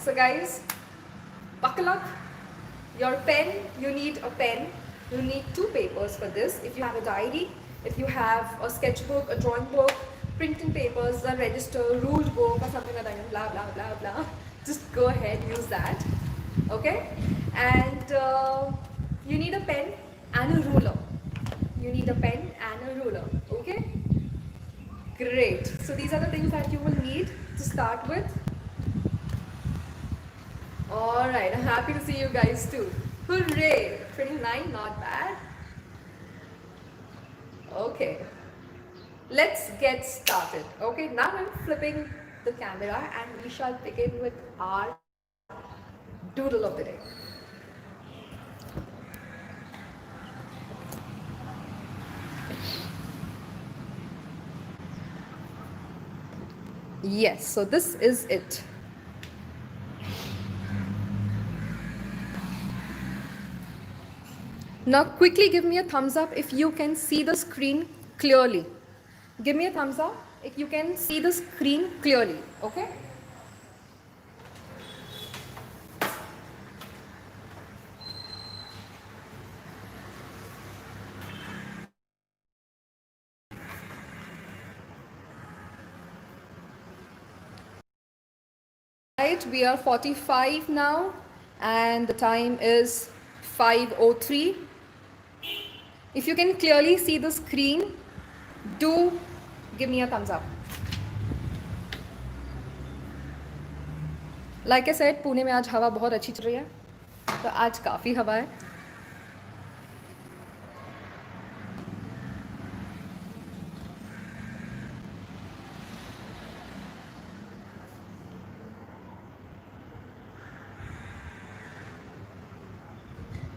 So guys, buckle up. Your pen, you need a pen. You need two papers for this. If you have a diary, if you have a sketchbook, a drawing book, printing papers, a register, ruled book or something like that, blah, blah, blah, blah. Just go ahead, use that. Okay? And you need a pen and a ruler. You need a pen and a ruler. Okay? Great. So these are the things that you will need to start with. Alright, I'm happy to see you guys too. Hooray! 29, not bad. Okay, let's get started. Okay, now I'm flipping the camera and we shall begin with our doodle of the day. Yes, so this is it. Now quickly give me a thumbs up if you can see the screen clearly. Give me a thumbs up if you can see the screen clearly, okay? Right, we are 45 now and the time is 5:03. If you can clearly see the screen, do give me a thumbs up. Like I said, Pune में आज हवा बहुत अच्छी चल रही है, तो आज काफ़ी हवा है.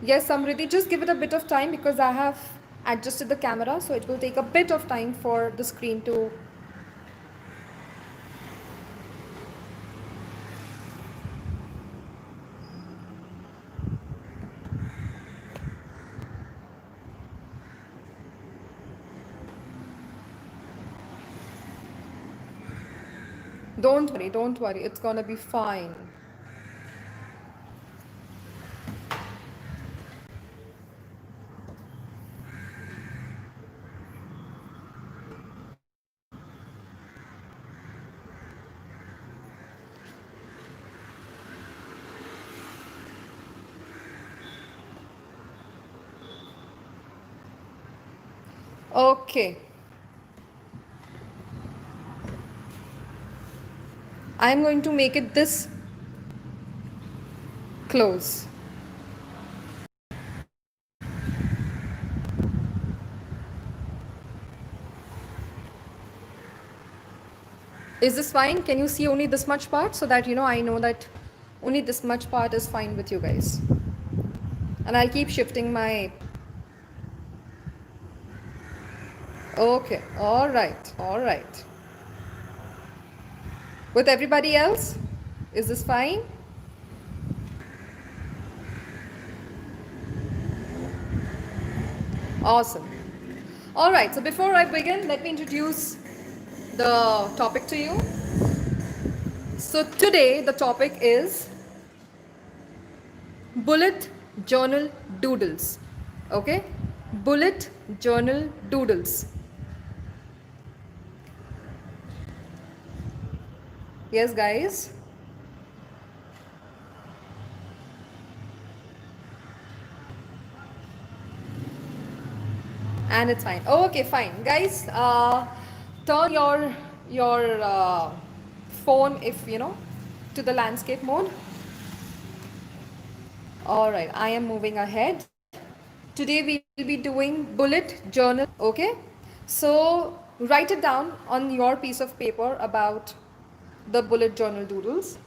Yes, Samriddhi, just give it a bit of time because I have adjusted the camera, so it will take a bit of time for the screen to. Don't worry, it's gonna be fine. Okay. I'm going to make it this close. Is this fine? Can you see only this much part so that I know that only this much part is fine with you guys? And I'll keep shifting my. Okay, all right. With everybody else, is this fine? Awesome. All right, so before I begin, let me introduce the topic to you. So today the topic is bullet journal doodles. Okay, bullet journal doodles. Yes, guys. And it's fine. Okay, fine, guys. Turn your phone, if to the landscape mode. All right, I am moving ahead. Today we will be doing bullet journal. Okay, so write it down on your piece of paper about the bullet journal doodles.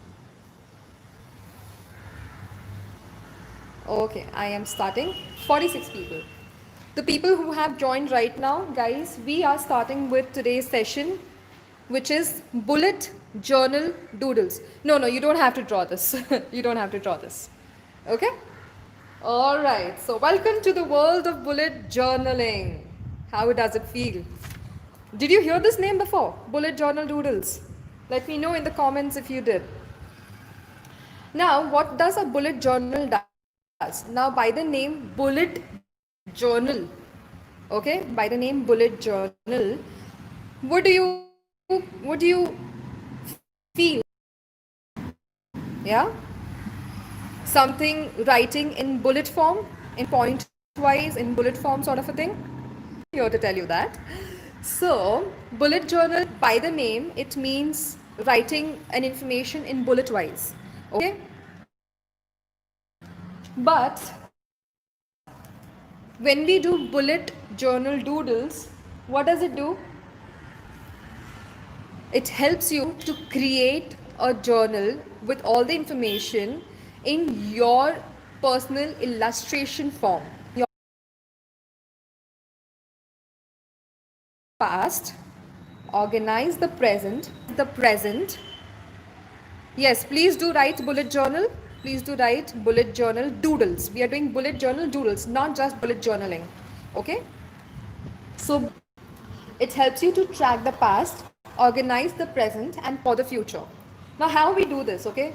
Okay, I am starting. 46 people. The people who have joined right now, guys, we are starting with today's session, which is bullet journal doodles. No, you don't have to draw this. You don't have to draw this. Okay? All right. So welcome to the world of bullet journaling. How does it feel? Did you hear this name before? Bullet journal doodles. Let me know in the comments if you did. Now, what does a bullet journal does? Now, by the name bullet journal, okay, by the name bullet journal, what do you feel? Yeah, something writing in bullet form, in point wise, in bullet form, sort of a thing. Here to tell you that. So, bullet journal, by the name, it means writing an information in bullet wise. Okay, but when we do bullet journal doodles, what does it do? It helps you to create a journal with all the information in your personal illustration form. Your past, organize the present, the present. Yes, please do write bullet journal. Please do write bullet journal doodles. We are doing bullet journal doodles, not just bullet journaling. Okay? So it helps you to track the past, organize the present, and for the future. Now, how we do this, okay?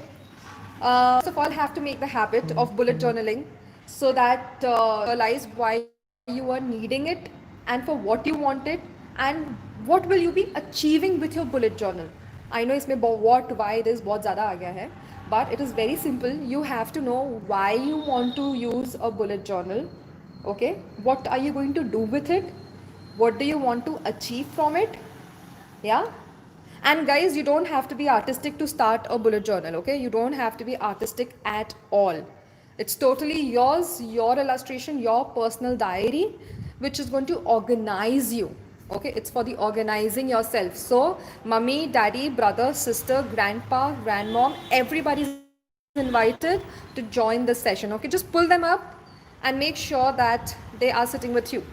First of all, have to make the habit of bullet journaling so that realize why you are needing it and for what you want it and what will you be achieving with your bullet journal. I know इसमें what, why, this बहुत ज़्यादा आ गया है, but it is very simple. You have to know why you want to use a bullet journal. Okay, what are you going to do with it? What do you want to achieve from it? Yeah. And guys, you don't have to be artistic to start a bullet journal. Okay, you don't have to be artistic at all. It's totally yours, your illustration, your personal diary, which is going to organize you. Okay, it's for the organizing yourself. So mummy, daddy, brother, sister, grandpa, grandmom, everybody is invited to join this session. Okay, just pull them up and make sure that they are sitting with you.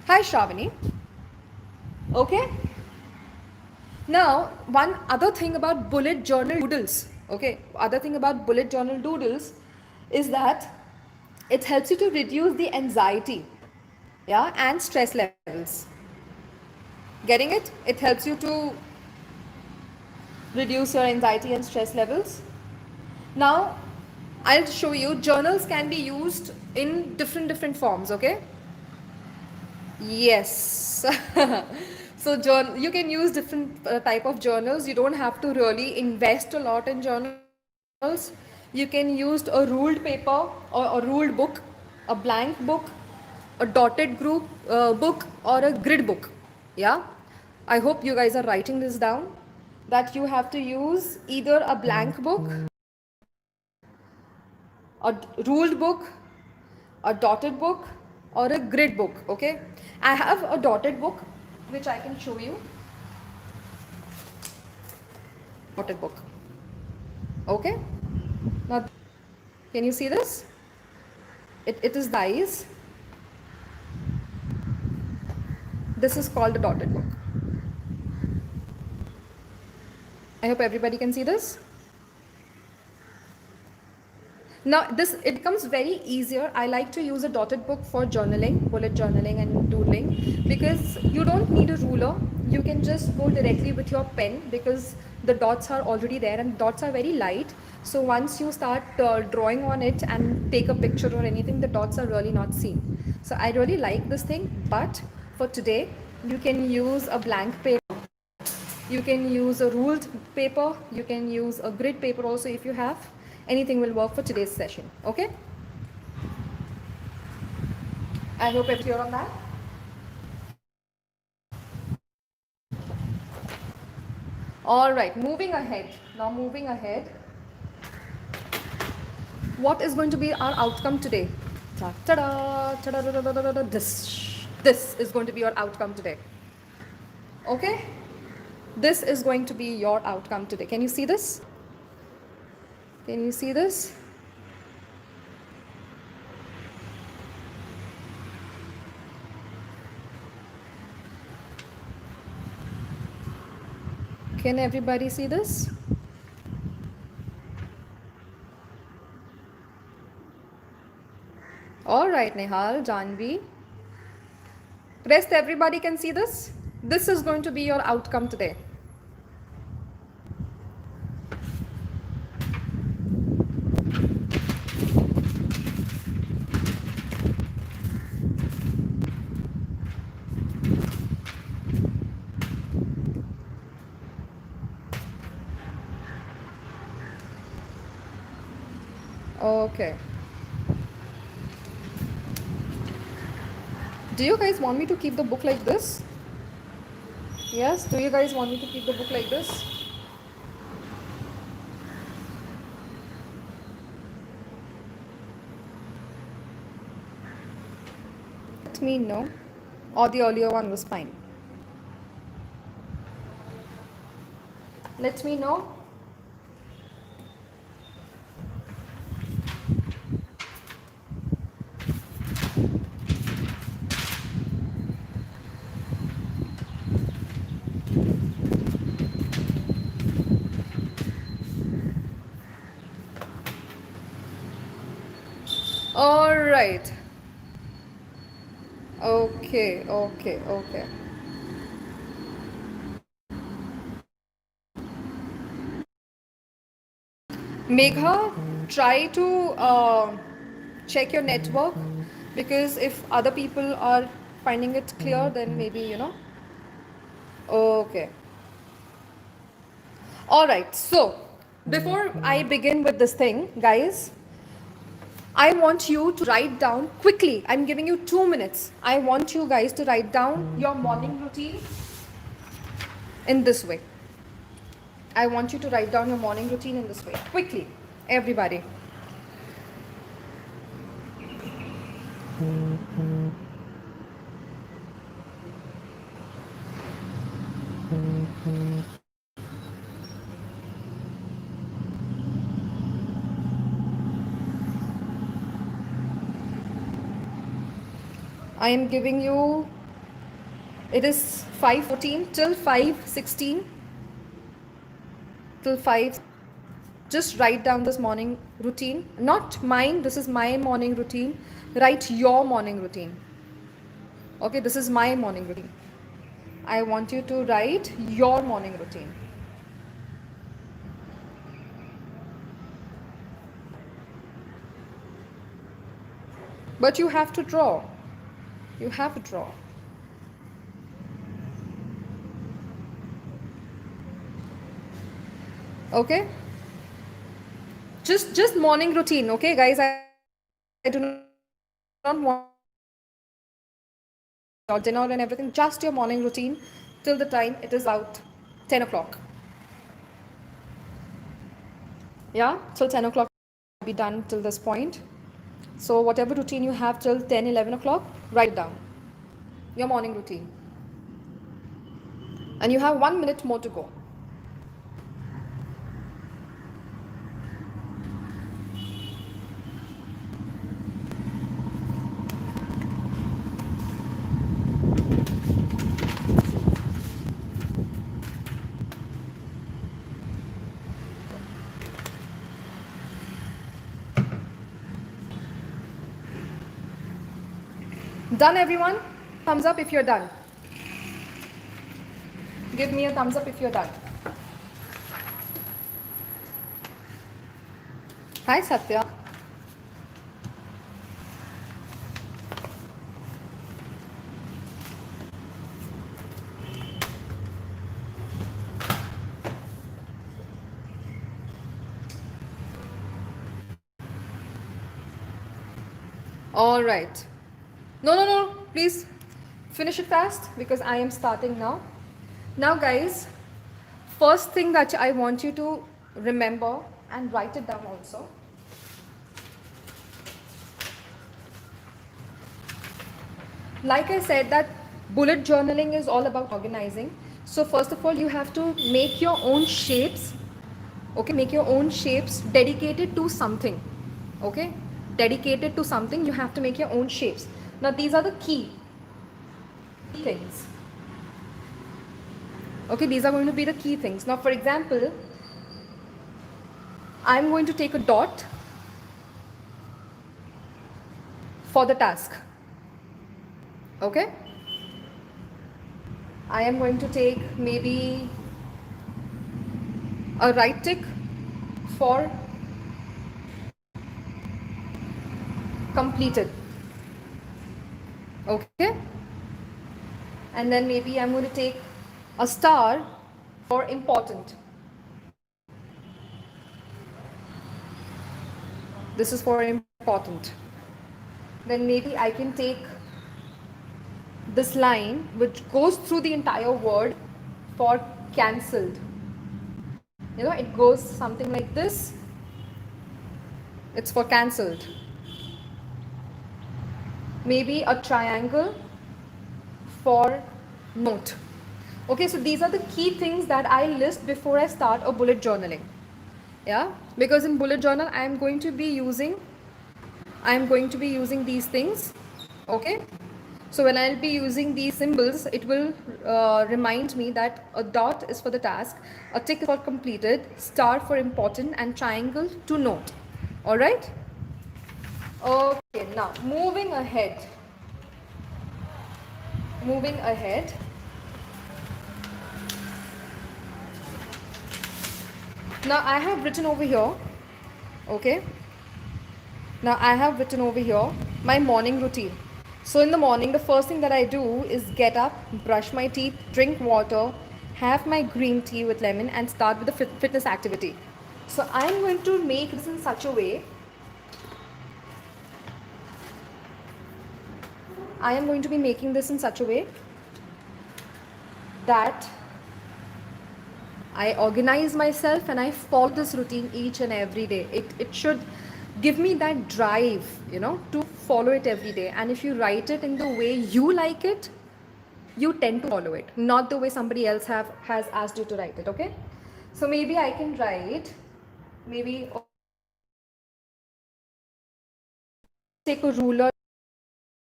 Hi Shravani. Okay. Now, one other thing about bullet journal doodles, okay, other thing about bullet journal doodles is that it helps you to reduce the anxiety, yeah, and stress levels. Getting it? It helps you to reduce your anxiety and stress levels. Now, I'll show you journals can be used in different forms, okay? Yes. So you can use different type of journals. You don't have to really invest a lot in journals. You can use a ruled paper or a ruled book, a blank book, a dotted group book, or a grid book. Yeah, I hope you guys are writing this down, that you have to use either a blank book, a ruled book, a dotted book, or a grid book. Okay, I have a dotted book which I can show you. Dotted book. Okay, now can you see this? It is dies. This is called a dotted book. I hope everybody can see this. Now this, it becomes very easier. I like to use a dotted book for journaling, bullet journaling and doodling, because you don't need a ruler. You can just go directly with your pen because the dots are already there and dots are very light. So once you start drawing on it and take a picture or anything, the dots are really not seen. So I really like this thing, but for today, you can use a blank paper. You can use a ruled paper. You can use a grid paper also if you have. Anything will work for today's session. Okay, I hope you're clear on that. All right, moving ahead. Now moving ahead, what is going to be our outcome today? Ta-da, ta-da, this is going to be your outcome today. Okay, this is going to be your outcome today. Can you see this? Can you see this? Can everybody see this? All right, Nehal, Janvi. Rest everybody can see this? This is going to be your outcome today. Okay. Do you guys want me to keep the book like this? Yes? Do you guys want me to keep the book like this? Let me know. Or the earlier one was fine. Let me know. All right. Okay, okay, okay. Megha, try to check your network, because if other people are finding it clear, then maybe, you know. Okay. All right. So, before I begin with this thing, guys, I want you to write down quickly. I'm giving you 2 minutes. I want you guys to write down your morning routine in this way. I want you to write down your morning routine in this way. Quickly, everybody. I am giving you, it is 5:14 till 5:16 till 5. Just write down this morning routine. Not mine, this is my morning routine. Write your morning routine. Okay, this is my morning routine. I want you to write your morning routine. But you have to draw. You have to draw. Okay? Just morning routine, okay, guys? I do not want your dinner and everything. Just your morning routine till the time it is about 10 o'clock. Yeah? Till 10 o'clock be done till this point. So whatever routine you have till 10, 11 o'clock, write it down. Your morning routine. And you have 1 minute more to go. Done, everyone? Thumbs up if you're done. Give me a thumbs up if you're done. Hi, Satya. All right. No. Please finish it fast because I am starting now. Now, guys, first thing that I want you to remember and write it down also. Like I said, that bullet journaling is all about organizing. So first of all, you have to make your own shapes. Okay, make your own shapes dedicated to something. Okay, dedicated to something, you have to make your own shapes. Now these are the key things. Okay, these are going to be the key things. Now for example, I'm going to take a dot for the task. Okay, I am going to take maybe a right tick for completed. Okay, and then maybe I'm going to take a star for important. This is for important. Then maybe I can take this line which goes through the entire word for cancelled. It goes something like this. It's for cancelled. Maybe a triangle for note. Okay, so these are the key things that I list before I start a bullet journaling. Yeah, because in bullet journal I am going to be using these things. Okay, so when I'll be using these symbols, it will remind me that a dot is for the task, a tick is for completed, star for important, and triangle to note. All right. Okay, now moving ahead. Now I have written over here. Okay. Now I have written over here my morning routine. So in the morning, the first thing that I do is get up, brush my teeth, drink water, have my green tea with lemon, and start with the fitness activity. So I'm going to make this in such a way. I am going to be making this in such a way that I organize myself and I follow this routine each and every day. It should give me that drive, to follow it every day. And if you write it in the way you like it, you tend to follow it, not the way somebody else has asked you to write it. Okay, so maybe I can write, maybe take a ruler.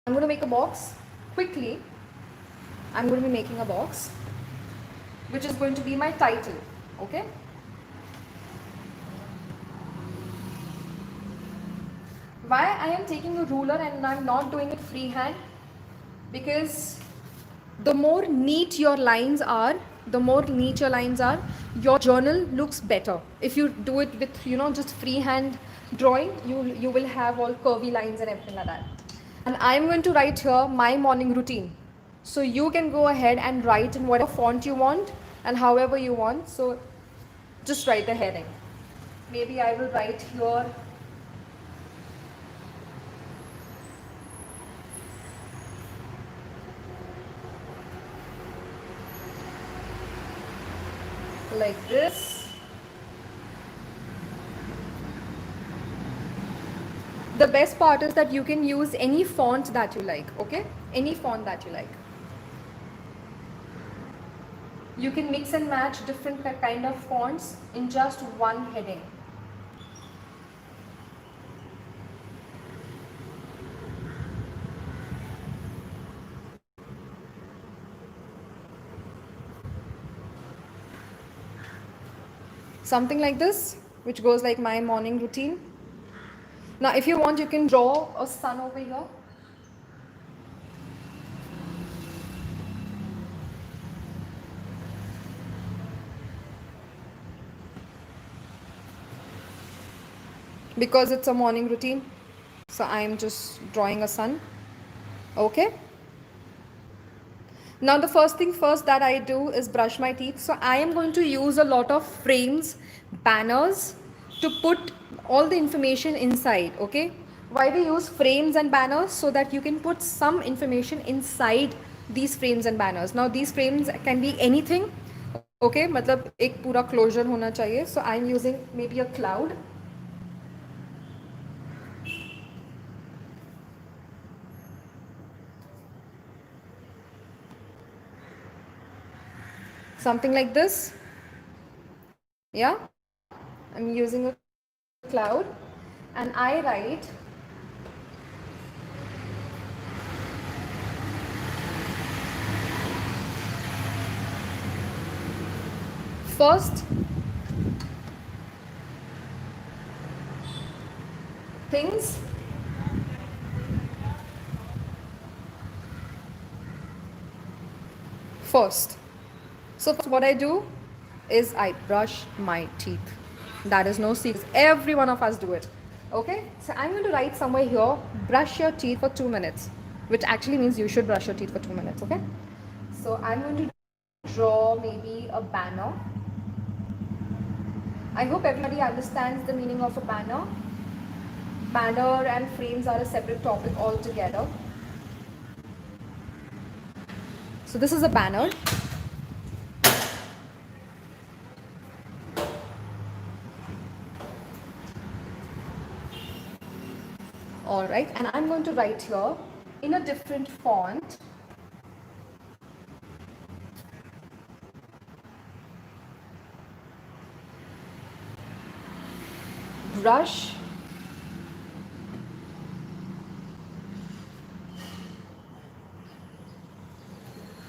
I'm going to make a box quickly. I'm going to be making a box which is going to be my title. Okay, why I am taking a ruler and I'm not doing it freehand? Because the more neat your lines are, your journal looks better. If you do it with just freehand drawing, you will have all curvy lines and everything like that. And I'm going to write here my morning routine, so you can go ahead and write in whatever font you want and however you want. So just write the heading. Maybe I will write here like this. The best part is that you can use any font that you like. Okay, any font that you like. You can mix and match different kind of fonts in just one heading. Something like this, which goes like my morning routine. Now if you want, you can draw a sun over here. Because it's a morning routine, so I am just drawing a sun. Okay, now the first thing first that I do is brush my teeth. So I am going to use a lot of frames, banners to put all the information inside. Okay, why we use frames and banners? So that you can put some information inside these frames and banners. Now these frames can be anything. Okay, मतलब एक पूरा closure होना चाहिए. So I am using maybe a cloud. Something like this. Yeah, I'm using a cloud and I write first things first. So what I do is I brush my teeth. That is no secret. Every one of us do it. Okay, so I'm going to write somewhere here, brush your teeth for 2 minutes, which actually means you should brush your teeth for 2 minutes. Okay, so I'm going to draw maybe a banner. I hope everybody understands the meaning of a banner. banner and frames are a separate topic altogether. So this is a banner. All right, and I'm going to write here in a different font. Brush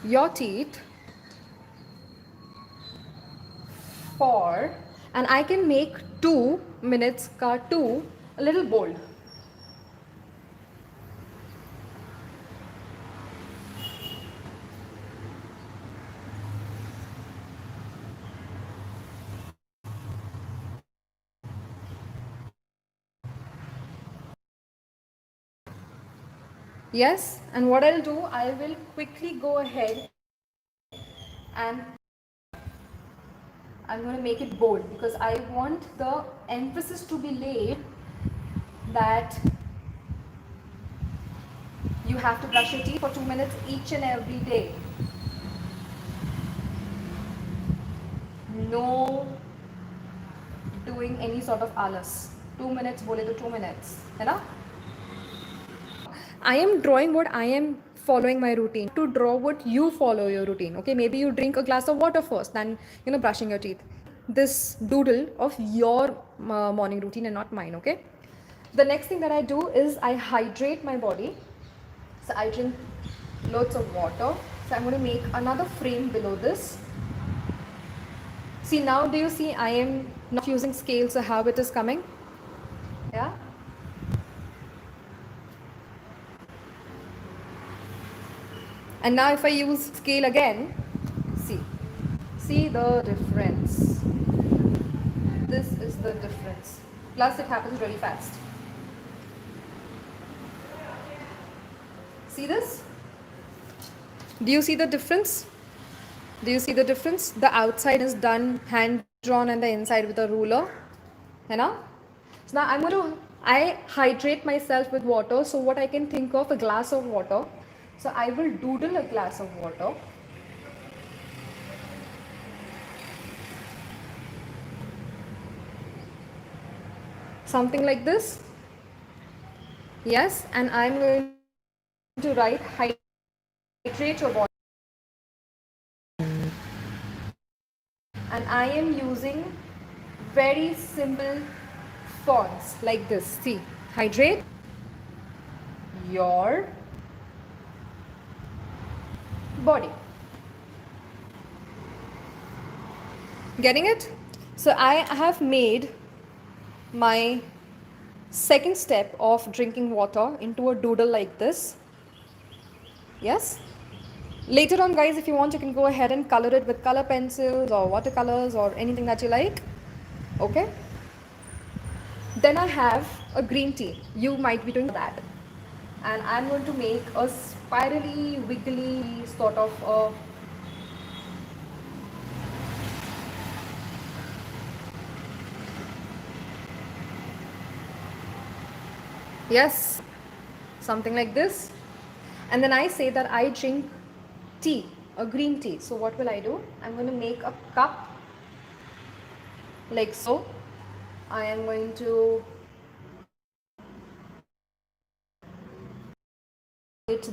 your teeth for, and I can make 2 minutes ka 2 a little bold. Yes, and what I'll do, I will quickly go ahead and I'm going to make it bold because I want the emphasis to be laid that you have to brush your teeth for 2 minutes each and every day. No doing any sort of alas. 2 minutes, bole to 2 minutes. है ना? I am drawing what I am following my routine. To draw what you follow your routine. Okay, maybe you drink a glass of water first, then brushing your teeth. This doodle of your morning routine and not mine. Okay. The next thing that I do is I hydrate my body. So I drink loads of water. So I'm going to make another frame below this. See, now do you see I am not using scale, so how it is coming? Yeah. And now if I use scale again, see the difference. This is the difference. Plus it happens really fast. See this? Do you see the difference? Do you see the difference? The outside is done hand drawn and the inside with a ruler. You know? So now I hydrate myself with water. So what I can think of, a glass of water. So I will doodle a glass of water. Something like this. Yes, and I'm going to write hydrate your body. And I am using very simple fonts like this. See, hydrate your body. Getting it? So I have made my second step of drinking water into a doodle like this. Yes? Later on, guys, if you want, you can go ahead and color it with color pencils or watercolors or anything that you like. Okay? Then I have a green tea. You might be doing that. And I'm going to make a spirally, wiggly sort of a yes, something like this. And then I say that I drink tea, a green tea. So what will I do? I'm going to make a cup like so. I am going to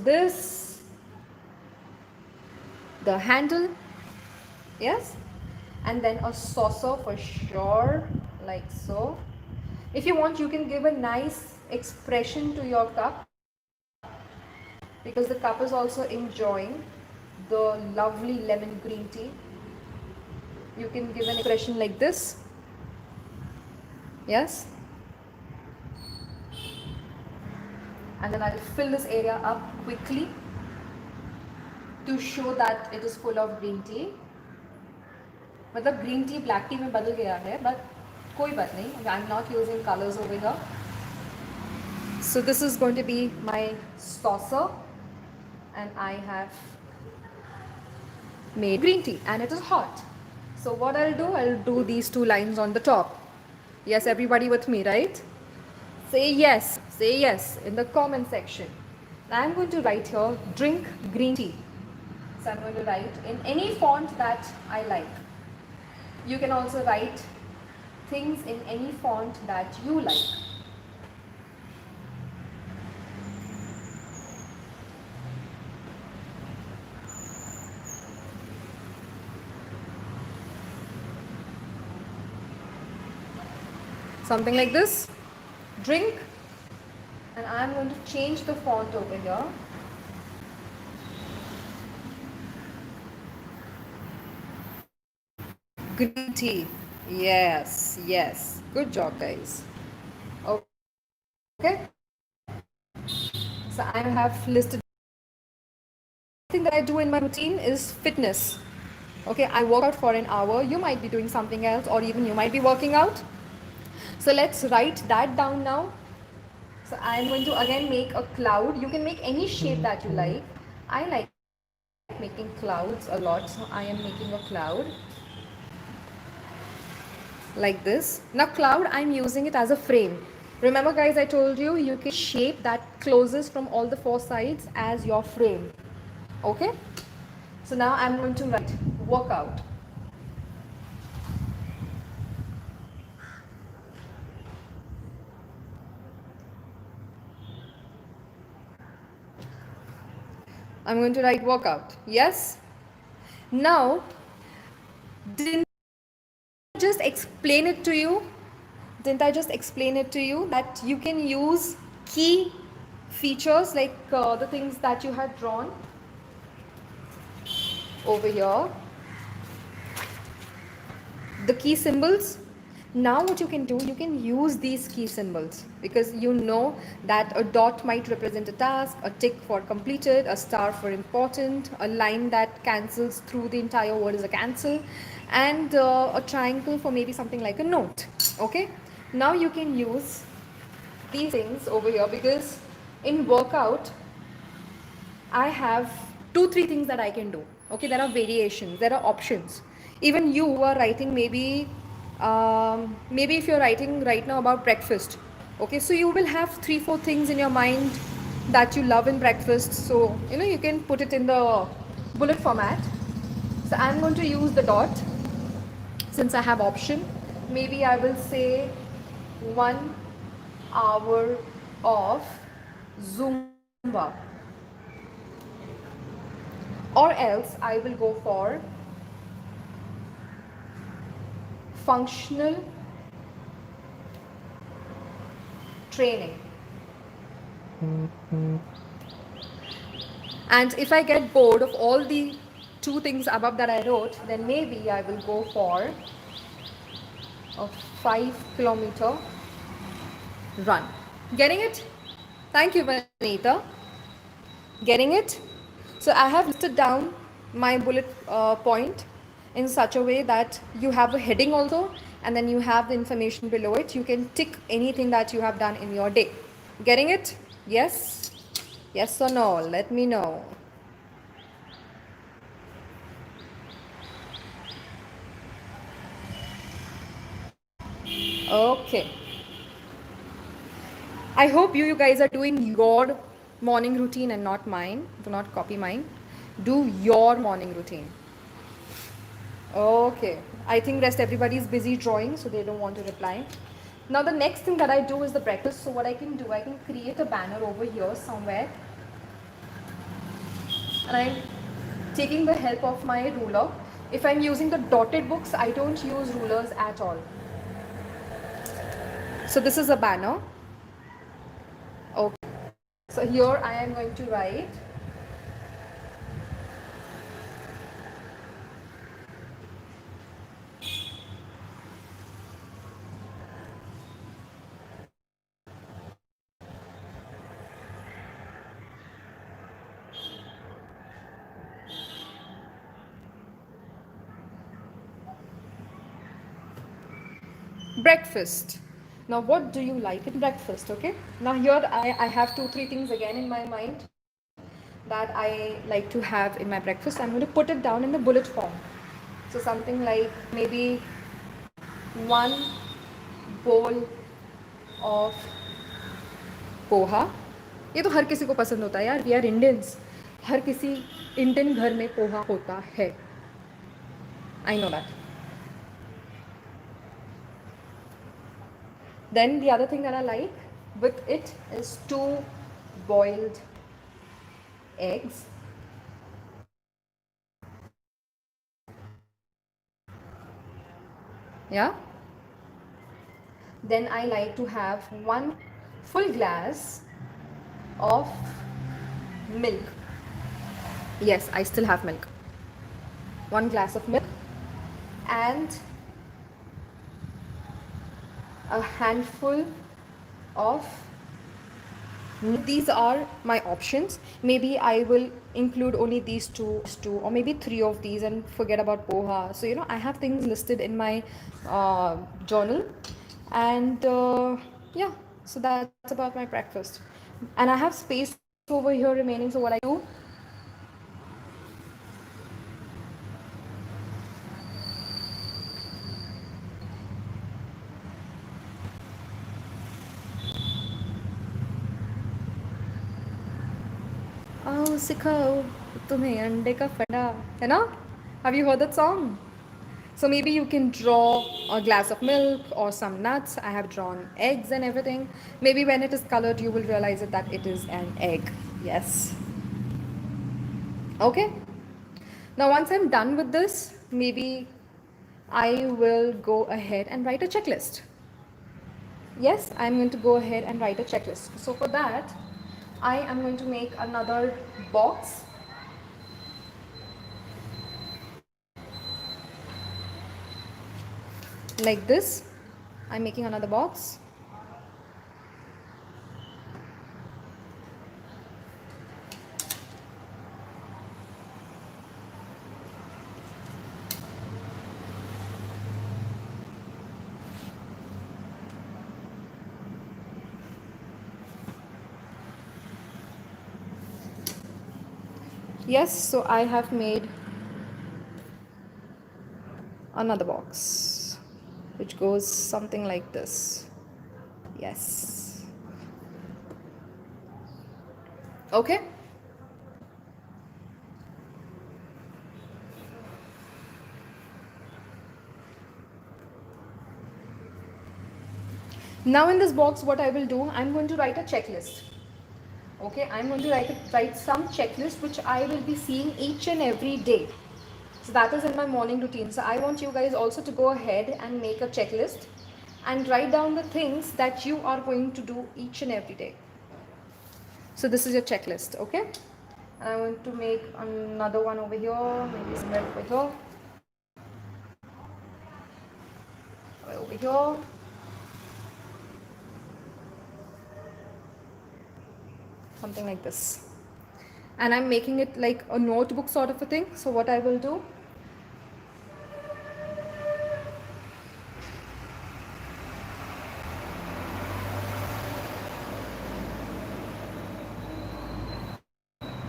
this, the handle, yes, and then a saucer for sure, like so. If you want, you can give a nice expression to your cup because the cup is also enjoying the lovely lemon green tea. You can give an expression like this, yes, and then I'll fill this area up quickly to show that it is full of green tea. मतलब green tea black tea में बदल गया है, but कोई बात नहीं, I'm not using colors over here. So this is going to be my saucer and I have made green tea and it is hot. So what I'll do these two lines on the top. Yes, everybody with me, right? Say yes in the comment section. I'm going to write here, drink green tea. So I'm going to write in any font that I like. You can also write things in any font that you like. Something like this, drink, and I'm going to change the font over here. Green tea. Yes, yes. Good job, guys. Okay. So I have listed. Thing that I do in my routine is fitness. Okay, I work out for an hour. You might be doing something else, or even you might be working out. So let's write that down now. So I'm going to again make a cloud. You can make any shape that you like. I like making clouds a lot, so I am making a cloud like this. Now cloud, I'm using it as a frame. Remember guys, I told you you can shape that closes from all the four sides as your frame. Okay, so now I'm going to write workout. I'm going to write workout. Yes. Now, didn't I just explain it to you? Didn't I just explain it to you that you can use key features like the things that you had drawn over here, the key symbols. Now what you can do, you can use these key symbols because you know that a dot might represent a task, a tick for completed, a star for important, a line that cancels through the entire word is a cancel, and a triangle for maybe something like a note. Okay, now you can use these things over here because in workout I have 2-3 things that I can do. Okay, there are variations, there are options. Even you who are writing, maybe if you're writing right now about breakfast, okay, so you will have 3-4 things in your mind that you love in breakfast. So you know you can put it in the bullet format. So I'm going to use the dot since I have option. Maybe I will say 1 hour of Zumba, or else I will go for functional training. And if I get bored of all the 2 things above that I wrote, then maybe I will go for a 5-kilometer run. Getting it? Thank you, Vanita. Getting it? So I have listed down my bullet point in such a way that you have a heading also, and then you have the information below it. You can tick anything that you have done in your day. Getting it? Yes? Yes or no? Let me know. Okay. I hope you guys are doing your morning routine and not mine. Do not copy mine. Do your morning routine. Okay. I think rest everybody is busy drawing, so they don't want to reply. Now the next thing that I do is the breakfast. So what I can do, I can create a banner over here somewhere. And I'm taking the help of my ruler. If I'm using the dotted books, I don't use rulers at all. So this is a banner. Okay. So here I am going to write breakfast. Now what do you like in breakfast? Okay, now here I have 2-3 things again in my mind that I like to have in my breakfast. I'm going to put it down in the bullet form. So something like maybe 1 bowl of poha, ये तो हर किसी को पसंद होता है यार, we are Indians, हर किसी Indian घर में पोहा होता है, I know that. Then the other thing that I like with it is 2 boiled eggs. Yeah. Then I like to have 1 full glass of milk. Yes, I still have milk. 1 glass of milk and a handful of. These are my options. Maybe I will include only these two, or maybe 3 of these and forget about poha. So you know, I have things listed in my journal, and yeah, so that's about my breakfast. And I have space over here remaining, so what I do, आओ सिखाओ तुम्हें अंडे का फंडा, है ना? Have you heard that song? So maybe you can draw a glass of milk or some nuts. I have drawn eggs and everything. Maybe when it is colored, you will realize that it is an egg. Yes. Okay. Now once I'm done with this, maybe I will go ahead and write a checklist. Yes, I'm going to go ahead and write a checklist. So for that, I am going to make another box. Like this. I'm making another box. Yes, so I have made another box which goes something like this. Yes. Okay. Now in this box, what I will do, I'm going to write a checklist. Okay, I'm going to write some checklist which I will be seeing each and every day. So that is in my morning routine. So I want you guys also to go ahead and make a checklist and write down the things that you are going to do each and every day. So this is your checklist, okay? And I want to make another one over here, maybe somewhere over here. Over here. Something like this. And I'm making it like a notebook sort of a thing. So what I will do,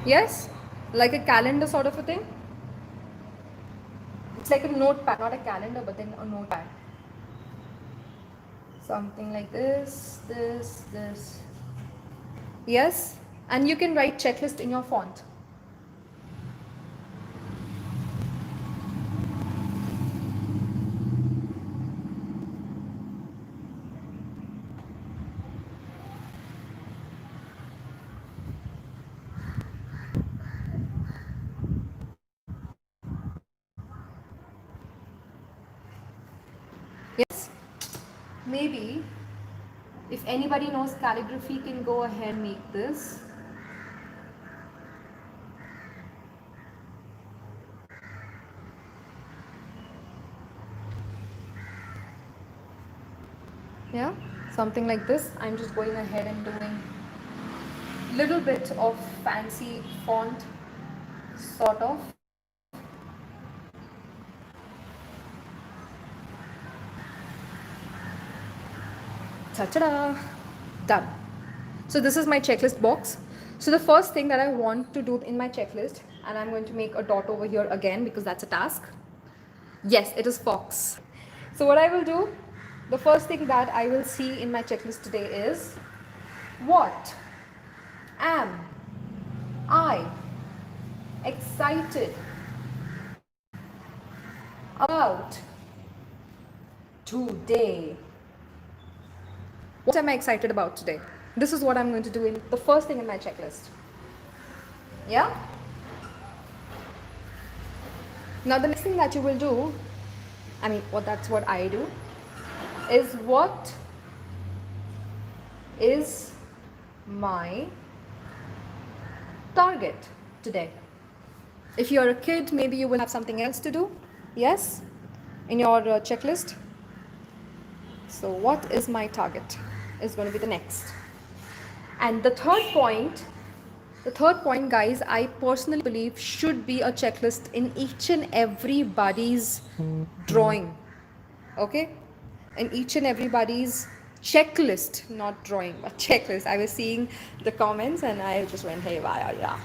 yes, like a calendar sort of a thing. It's like a notepad, not a calendar, but then a notepad. Something like this, this. Yes, and you can write checklist in your font. Yes, maybe if anybody knows calligraphy can go ahead and make this. Yeah, something like this. I'm just going ahead and doing little bit of fancy font sort of. Ta-da! Done. So this is my checklist box. So the first thing that I want to do in my checklist, and I'm going to make a dot over here again because that's a task. Yes, it is fox. So what I will do, the first thing that I will see in my checklist today is What am I excited about today? What am I excited about today? This is what I'm going to do in the first thing in my checklist. Yeah? Now the next thing that you will do, that's what I do, is what is my target today? If you're a kid, maybe you will have something else to do, yes, in your checklist. So what is my target is going to be the next. And the third point, guys, I personally believe should be a checklist in each and everybody's drawing. Okay? In each and everybody's checklist, not drawing, but checklist. I was seeing the comments and I just went, hey, wow, yeah.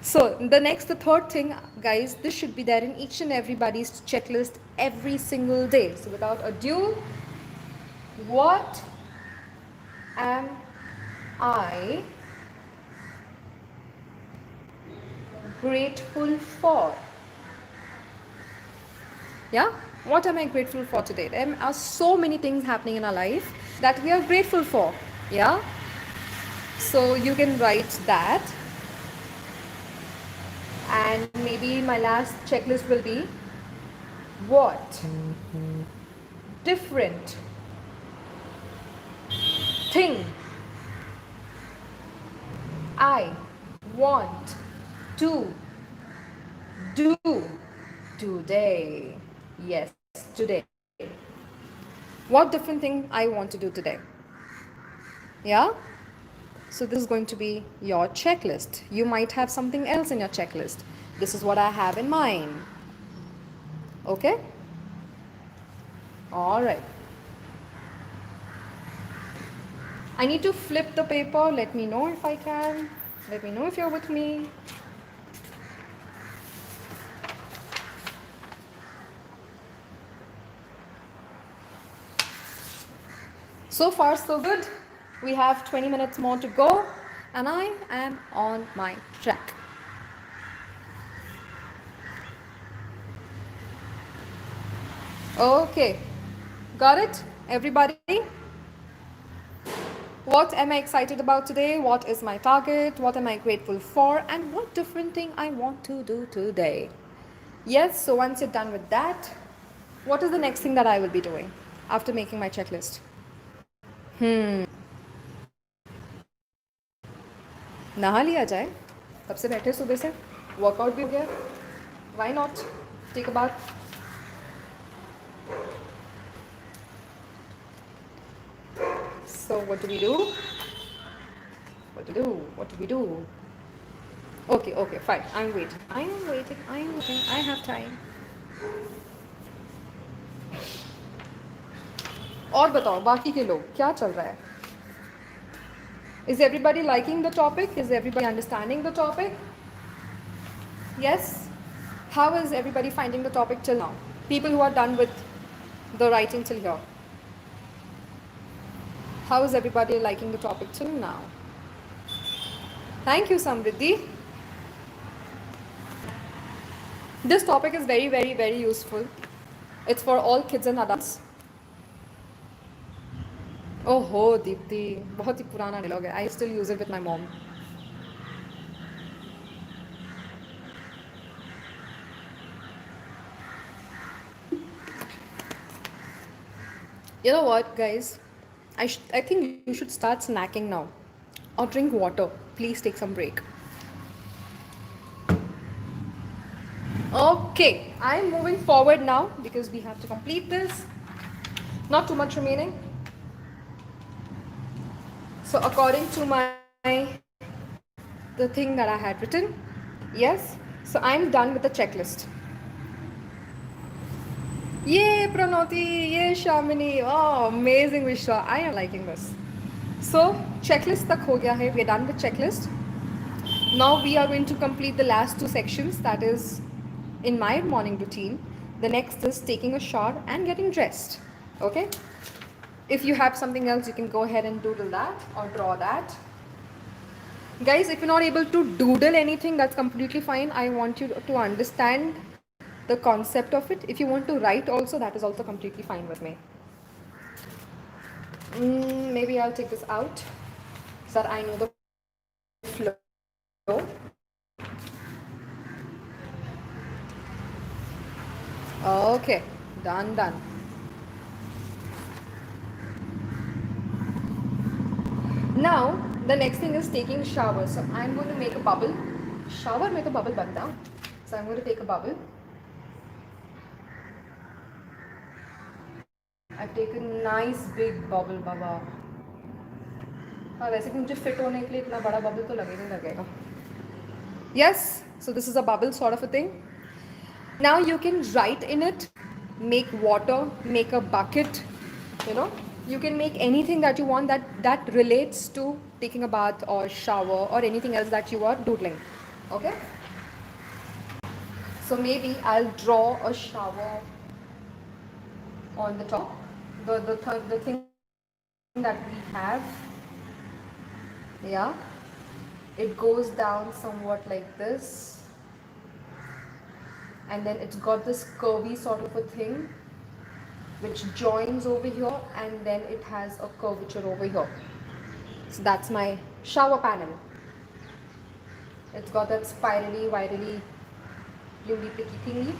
So the third thing, guys, this should be there in each and everybody's checklist every single day. So without ado, what am I grateful for? Yeah? What am I grateful for today? There are so many things happening in our life that we are grateful for. Yeah? So you can write that. And maybe my last checklist will be what different thing I want to do today. Yes, today. What different thing I want to do today? Yeah? So this is going to be your checklist. You might have something else in your checklist. This is what I have in mind. Okay? All right. I need to flip the paper. Let me know if I can. Let me know if you're with me. So far, so good. We have 20 minutes more to go, and I am on my track. Okay, got it, everybody? What am I excited about today? What is my target? What am I grateful for? And what different thing I want to do today? Yes, so once you're done with that, what is the next thing that I will be doing after making my checklist? नहा लिया जाए, तब से बैठे सुबह से, workout भी हो गया, why not take a bath? So what do we do? Okay, fine, I'm waiting, I have time. और बताओ बाकी के लोग क्या चल रहा है? Is everybody liking the topic? Is everybody understanding the topic? Yes? How is everybody finding the topic till now? People who are done with the writing till here. How is everybody liking the topic till now? Thank you, Samriddhi. This topic is very, very, very useful. It's for all kids and adults. Oh, Deepthi, बहुत ही पुराना dialogue है. I still use it with my mom. You know what, guys? I think you should start snacking now, or drink water. Please take some break. Okay, I'm moving forward now because we have to complete this. Not too much remaining. So according to the thing that I had written, yes, so I'm done with the checklist. Yay, Pranoti, yay, Shamini, oh, amazing, Vishwa, I am liking this. So, checklist tak ho gaya hai, we are done with checklist. Now we are going to complete the last two sections, that is in my morning routine. The next is taking a shower and getting dressed, okay? If you have something else, you can go ahead and doodle that or draw that. Guys, if you're not able to doodle anything, that's completely fine. I want you to understand the concept of it. If you want to write also, that is also completely fine with me. Maybe I'll take this out so that I know the flow. Okay, done. Now the next thing is taking shower. So I'm going to make a bubble. Shower में तो bubble बनता. So I'm going to take a bubble. I've taken a nice big bubble, Baba. हाँ वैसे भी मुझे fit होने के लिए इतना बड़ा bubble तो लगे नहीं लगेगा. Yes, so this is a bubble sort of a thing. Now you can write in it, make water, make a bucket, you know. You can make anything that you want that relates to taking a bath or shower or anything else that you are doodling. Okay. So maybe I'll draw a shower on the top. The thing that we have. Yeah. It goes down somewhat like this. And then it's got this curvy sort of a thing which joins over here, and then it has a curvature over here. So that's my shower panel. It's got that spirally, virally, blingy picky thingy.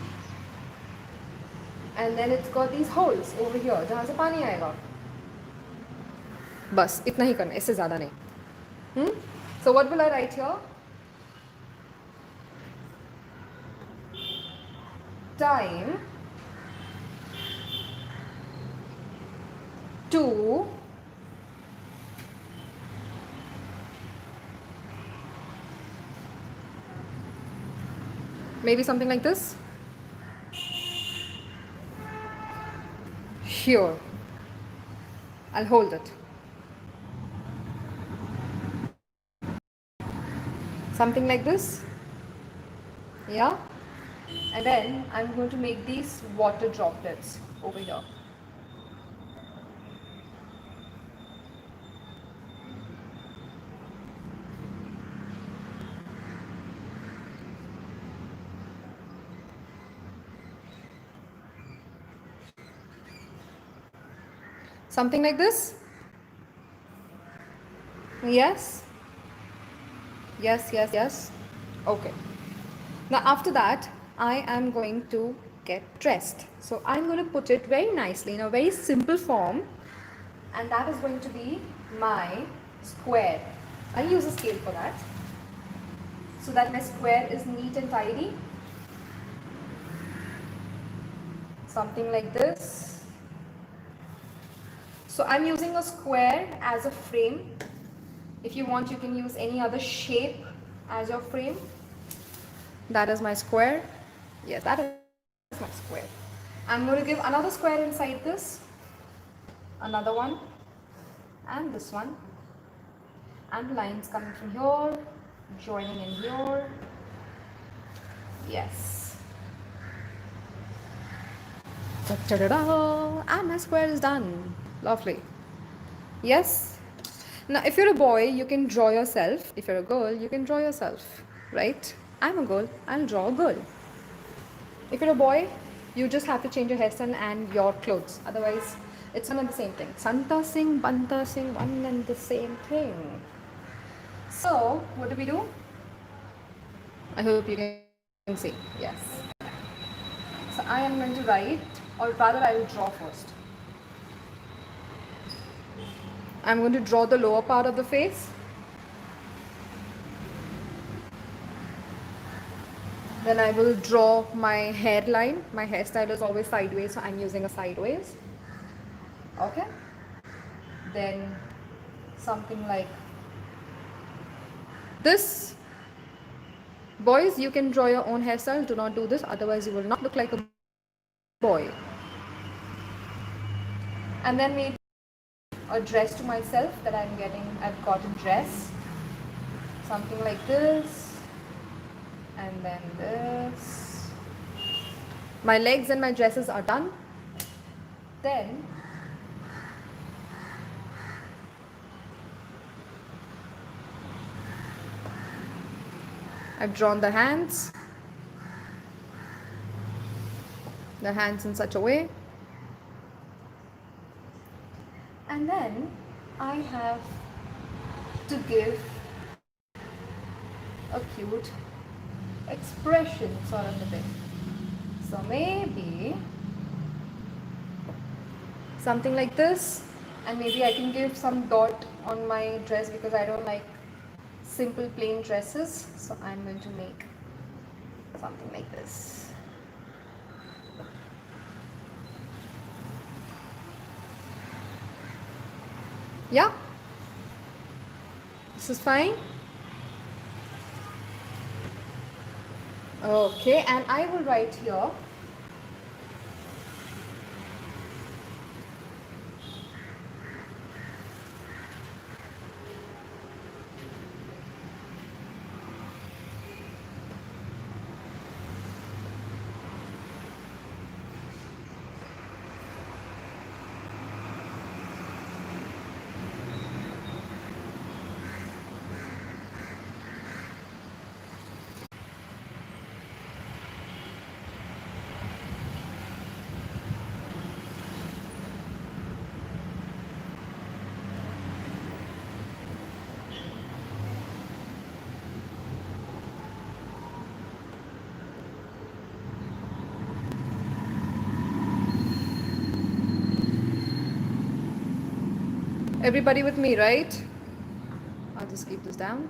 And then it's got these holes over here जहाँ से पानी आएगा. बस इतना ही करना, इससे ज़्यादा नहीं. So what will I write here? Time to maybe something like this. Here. I'll hold it. Something like this. Yeah. And then I'm going to make these water droplets over here. Something like this. Yes. Yes. Okay. Now after that, I am going to get dressed. So I'm going to put it very nicely in a very simple form, and that is going to be my square. I use a scale for that, so that my square is neat and tidy. Something like this. So I'm using a square as a frame. If you want, you can use any other shape as your frame. That is my square. Yes, that is my square. I'm going to give another square inside this, another one, and this one, and lines coming from here, joining in here. Yes. Ta-da-da-da. And my square is done. Lovely. Yes. Now, if you're a boy, you can draw yourself. If you're a girl, you can draw yourself, right? I'm a girl, I'll draw a girl. If you're a boy, you just have to change your hairstyle and your clothes. Otherwise, it's one and the same thing. Santa Singh, Banta Singh, one and the same thing. So, what do we do? I hope you can see. Yes. So, I am going to write, or rather I will draw first. I'm going to draw the lower part of the face. Then I will draw my hairline. My hairstyle is always sideways, so I'm using a sideways. Okay. Then something like this. Boys, you can draw your own hairstyle. Do not do this, otherwise you will not look like a boy. And then maybe a dress to myself that I've got a dress. Something like this. And then this. My legs and my dresses are done. Then I've drawn the hands in such a way, and then I have to give a cute expression sort of a thing. So maybe something like this, and maybe I can give some dot on my dress because I don't like simple plain dresses, so I'm going to make something like this. Yeah, this is fine. Okay, and I will write here everybody with me, right? I'll just keep this down.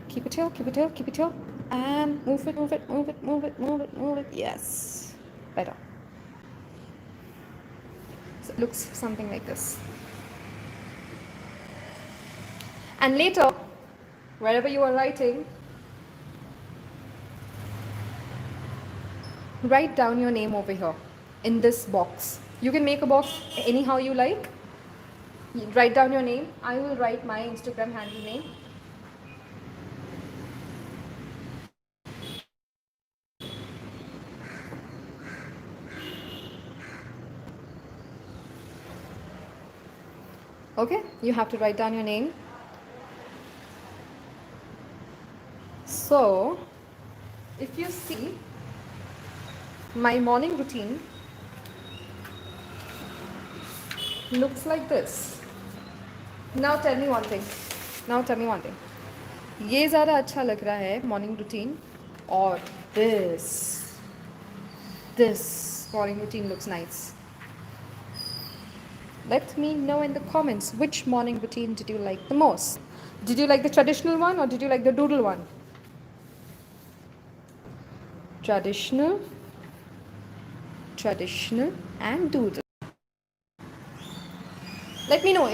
Keep it here, keep it here, keep it here. And move it, move it, move it, move it, move it, move it. Yes. Better. So it looks something like this. And later, wherever you are writing, write down your name over here in this box. You can make a box anyhow you like. Write down your name. I will write my Instagram handle name. Okay, you have to write down your name. So, if you see my morning routine looks like this. Now tell me one thing. ये ज़्यादा अच्छा लग रहा है morning routine or this morning routine looks nice? Let me know in the comments which morning routine did you like the most. Did you like the traditional one or did you like the doodle one? Traditional and doodle. Let me know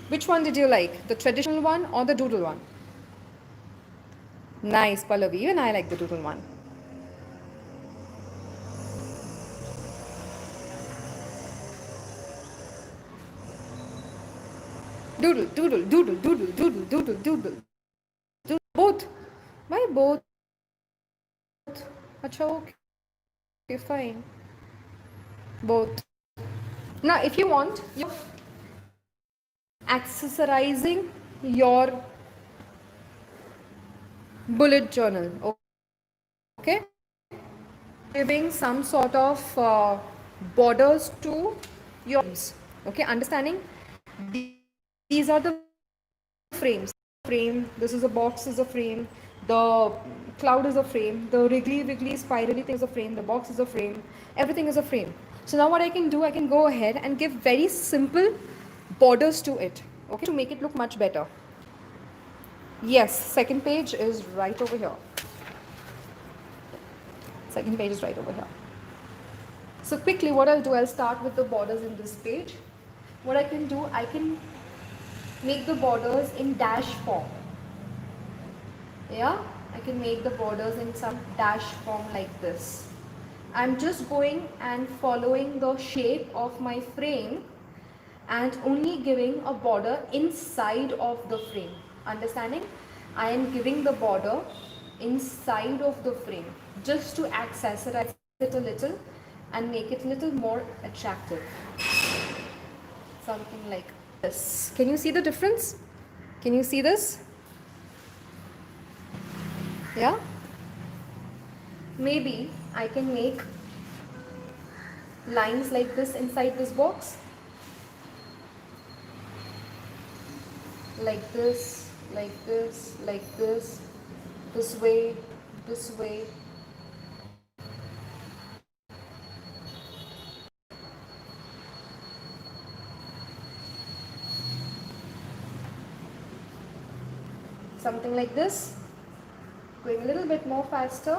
which one did you like, the traditional one or the doodle one? Nice, Pallavi, even I like the doodle one. Doodle. Both. Why both? Acha, okay, fine. Both. Now, if you want, you're accessorizing your bullet journal. Okay? Giving some sort of borders to your frames. Okay, understanding? These are the frames. This is a box, is a frame. The cloud is a frame. The wiggly spirally thing is a frame. The box is a frame. Everything is a frame. So now what I can do, I can go ahead and give very simple borders to it. Okay, to make it look much better. Yes, second page is right over here. So quickly what I'll do, I'll start with the borders in this page. What I can do, I can make the borders in dash form. Yeah, I can make the borders in some dash form like this. I'm just going and following the shape of my frame and only giving a border inside of the frame. Understanding? I am giving the border inside of the frame just to accessorize it a little and make it a little more attractive. Something like this. Can you see the difference? Can you see this? Yeah, maybe I can make lines like this inside this box, like this, like this, like this way, this way. Something like this, going a little bit more faster.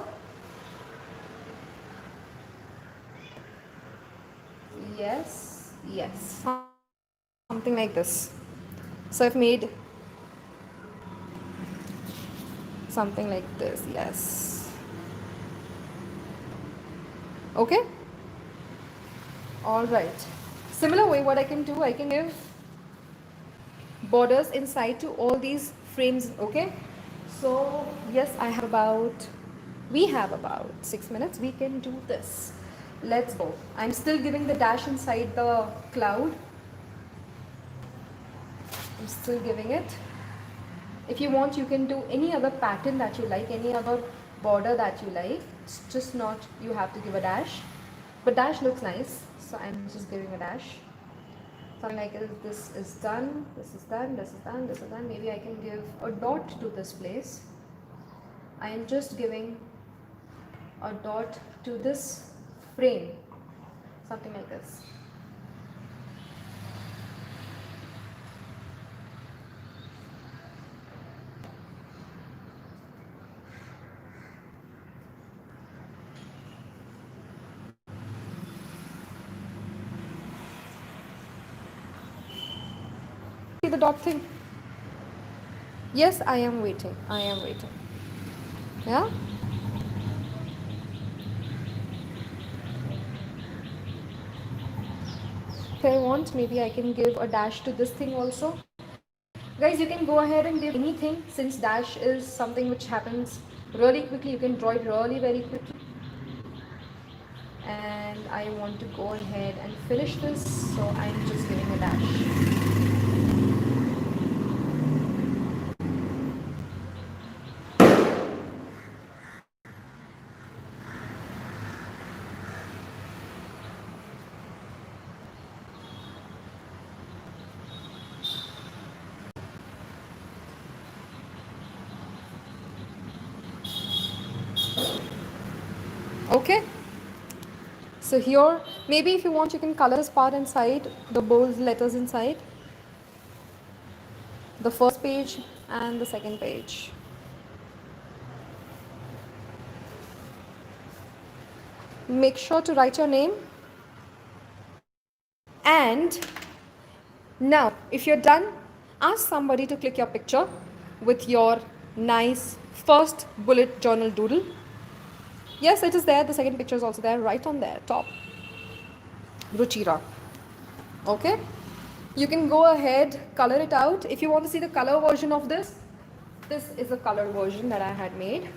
Yes, yes, something like this. So I've made something like this. Yes. Okay. All right. Similar way, what I can do, I can give borders inside to all these frames. Okay. So yes, we have about 6 minutes. We can do this. Let's go. I'm still giving the dash inside the cloud. I'm still giving it. If you want, you can do any other pattern that you like, any other border that you like. It's just not, you have to give a dash. But dash looks nice, so I'm just giving a dash. Something like this is done, this is done, this is done, this is done. Maybe I can give a dot to this place. I am just giving a dot to this frame. Something like this. See the dot thing? Yes, I am waiting. I am waiting. Yeah? If I want, maybe I can give a dash to this thing also. Guys, you can go ahead and give anything, since dash is something which happens really quickly. You can draw it really very quickly. And I want to go ahead and finish this, so I'm just giving a dash. Okay, so here maybe if you want, you can color this part inside, the bold letters inside, the first page and the second page. Make sure to write your name. And now if you're done, ask somebody to click your picture with your nice first bullet journal doodle. Yes, it is there. The second picture is also there, right on there, top. Ruchira. Okay. You can go ahead, color it out. If you want to see the color version of this, this is the colored version that I had made.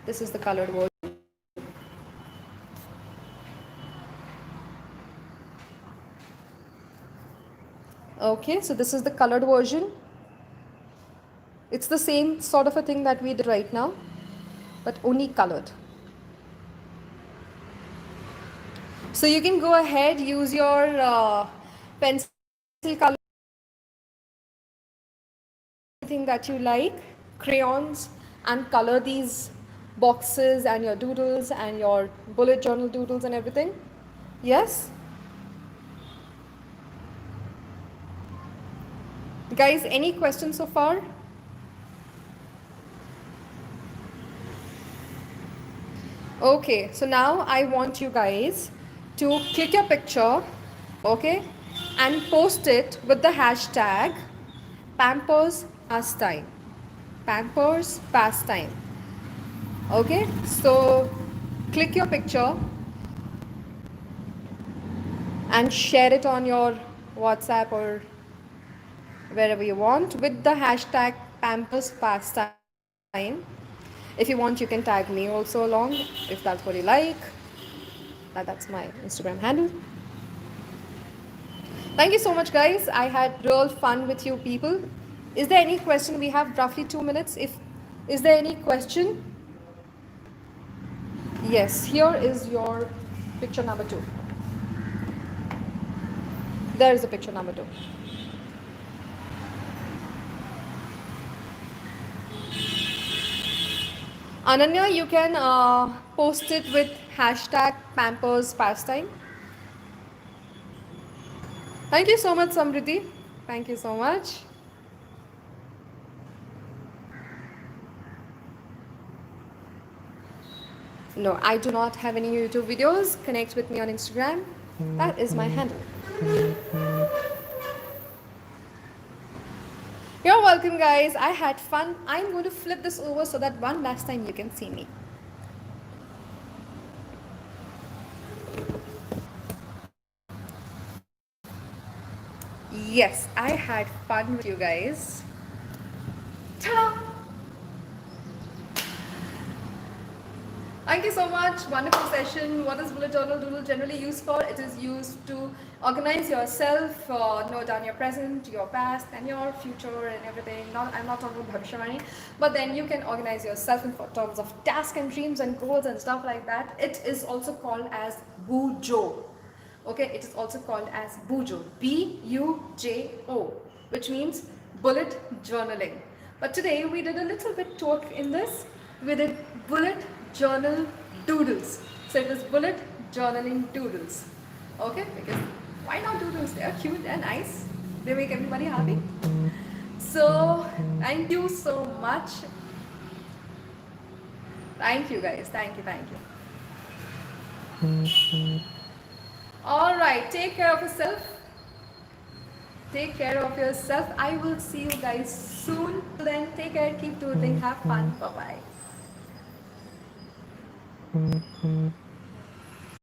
This is the colored version. Okay, so this is the colored version. It's the same sort of a thing that we did right now, but only colored. So you can go ahead, use your pencil color, anything that you like, crayons, and color these boxes and your doodles and your bullet journal doodles and everything. Yes? Guys, any questions so far? Okay, so now I want you guys to click your picture, okay, and post it with the hashtag Pampers Pastime. Pampers Pastime. Okay, so click your picture and share it on your WhatsApp or wherever you want with the hashtag Pampers Pastime. If you want, you can tag me also along if that's what you like. That's my Instagram handle. Thank you so much, guys. I had real fun with you people. Is there any question? We have roughly 2 minutes. If Is there any question? Yes, here is your picture number 2. There is a picture number 2. Ananya, you can post it with hashtag Pampers Pastime. Thank you so much, Samriti. Thank you so much. No, I do not have any YouTube videos. Connect with me on Instagram. That is my handle. You're welcome, guys. I had fun. I'm going to flip this over so that one last time you can see me. Yes, I had fun with you guys. Ta-da! Thank you so much. Wonderful session. What is bullet journal doodle generally used for? It is used to organize yourself, note down your present, your past, and your future and everything. I'm not talking about Bhavishwani, but then you can organize yourself in terms of tasks and dreams and goals and stuff like that. It is also called as Bujo. Okay, it is also called as Bujo. B-U-J-O, which means bullet journaling. But today we did a little bit talk in this. We did bullet journal doodles. So it was bullet journaling doodles. Okay, because why not doodles? They are cute and nice. They make everybody happy. So thank you so much. Thank you guys. Thank you. All right, take care of yourself. Take care of yourself. I will see you guys soon. Till then, take care, keep doodling, have fun. Bye bye.